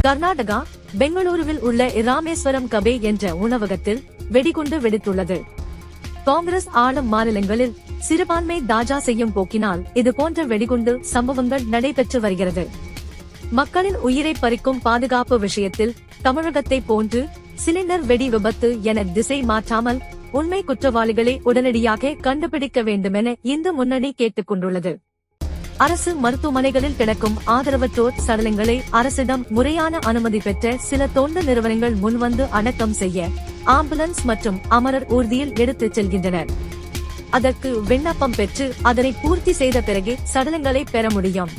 கர்நாடகா பெங்களூருவில் உள்ள ராமேஸ்வரம் கபே என்ற உணவகத்தில் வெடிகுண்டு வெடித்துள்ளது. காங்கிரஸ் ஆளும் மாநிலங்களில் சிறுபான்மை தாஜா செய்யும் போக்கினால் இதுபோன்ற வெடிகுண்டு சம்பவங்கள் நடைபெற்று வருகிறது. மக்களின் உயிரை பறிக்கும் பாதுகாப்பு விஷயத்தில் தமிழகத்தை போன்று சிலிண்டர் வெடி விபத்து என திசை மாற்றாமல் உண்மை குற்றவாளிகளை உடனடியாக கண்டுபிடிக்க வேண்டுமென இந்து முன்னணி கேட்டுக் கொண்டுள்ளது. அரசு மருத்துவமனைகளில் கிடக்கும் ஆதரவற்றோர் சடலங்களை அரசிடம் முறையான அனுமதி பெற்ற சில தொண்டு நிறுவனங்கள் முன்வந்து அடக்கம் செய்ய ஆம்புலன்ஸ் மற்றும் அமரர் ஊர்தியில் எடுத்துச் செல்கின்றனர். அதற்கு விண்ணப்பம் பெற்று அதனை பூர்த்தி செய்த பிறகே சடலங்களை பெற முடியும்.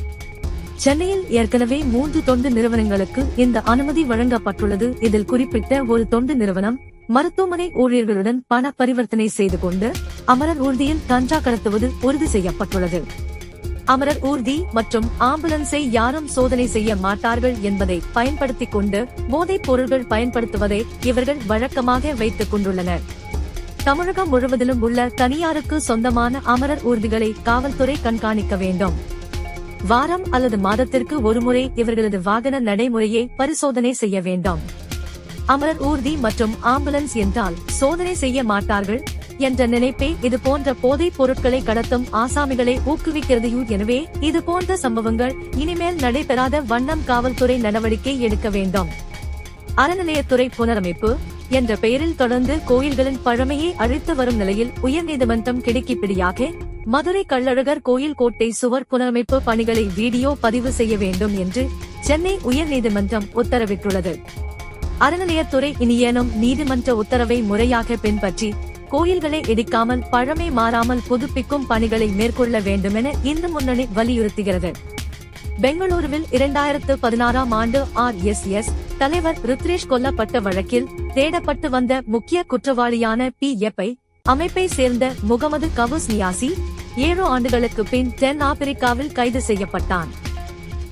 சென்னையில் ஏற்கனவே 3 தொண்டு நிறுவனங்களுக்கு இந்த அனுமதி வழங்கப்பட்டுள்ளது. இதில் குறிப்பிட்ட ஒரு தொண்டு நிறுவனம் மருத்துவமனை ஊழியர்களுடன் பண பரிவர்த்தனை செய்து கொண்டு அமரர் ஊர்தியில் கஞ்சா கடத்துவது உறுதி செய்யப்பட்டுள்ளது. அமரர் ஊர்தி மற்றும் ஆம்புலன்ஸை யாரும் சோதனை செய்ய மாட்டார்கள் என்பதை பயன்படுத்திக் கொண்டு போதைப் பொருள்கள் பயன்படுத்துவதை இவர்கள் வழக்கமாக வைத்துக் கொண்டுள்ளனர். தமிழகம் முழுவதிலும் உள்ள தனியாருக்கு சொந்தமான அமரர் ஊர்திகளை காவல்துறை கண்காணிக்க வேண்டும். வாரம் அல்லது மாதத்திற்கு ஒருமுறை இவர்களது வாகன நடைமுறையை பரிசோதனை செய்ய வேண்டும். அமரர் ஊர்தி மற்றும் ஆம்புலன்ஸ் என்றால் சோதனை செய்ய மாட்டார்கள் என்ற நினைப்பே இதுபோன்ற போதைப் பொருட்களை கடத்தும் ஆசாமிகளை ஊக்குவிக்கிறது. எனவே இதுபோன்ற சம்பவங்கள் இனிமேல் நடைபெறாத வண்ணம் காவல்துறை நடவடிக்கை எடுக்க வேண்டும். அறநிலையத்துறை புனரமைப்பு என்ற பெயரில் தொடர்ந்து கோயில்களின் பழமையை அழித்து வரும் நிலையில் உயர்நீதிமன்றம் கிடுக்கிப்பிடியாக மதுரை கள்ளழகர் கோயில் கோட்டை சுவர் புனரமைப்பு பணிகளை வீடியோ பதிவு செய்ய வேண்டும் என்று சென்னை உயர்நீதிமன்றம் உத்தரவிட்டுள்ளது. அறநிலையத்துறை இனியேனும் நீதிமன்ற உத்தரவை முறையாக பின்பற்றி கோயில்களை இடிக்காமல் பழமை மாறாமல் புதுப்பிக்கும் பணிகளை மேற்கொள்ள வேண்டுமென இந்து முன்னணி வலியுறுத்துகிறது. பெங்களூருவில் 2016ஆம் ஆண்டு RSS தலைவர் ருத்ரேஷ் கொல்லப்பட்ட வழக்கில் தேடப்பட்டு வந்த முக்கிய குற்றவாளியான PFI அமைப்பை சேர்ந்த முகமது கவுஸ் நியாசி 7 ஆண்டுகளுக்கு பின் தென் ஆப்பிரிக்காவில் கைது செய்யப்பட்டான்.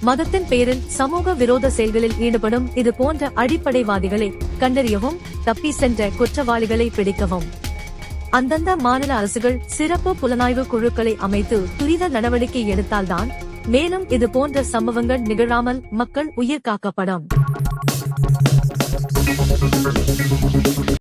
மதத்தின் பெயரில் சமூக விரோத செயல்களில் ஈடுபடும் இது போன்ற அடிப்படைவாதிகளை கண்டறியவும் தப்பி சென்ற குற்றவாளிகளை பிடிக்கவும் அந்தந்த மாநில அரசுகள் சிறப்பு புலனாய்வு குழுக்களை அமைத்து துரித நடவடிக்கை எடுத்தால்தான் மேலும் இது போன்ற சம்பவங்கள் நிகழாமல் மக்கள் உயிர் காக்கப்படும்.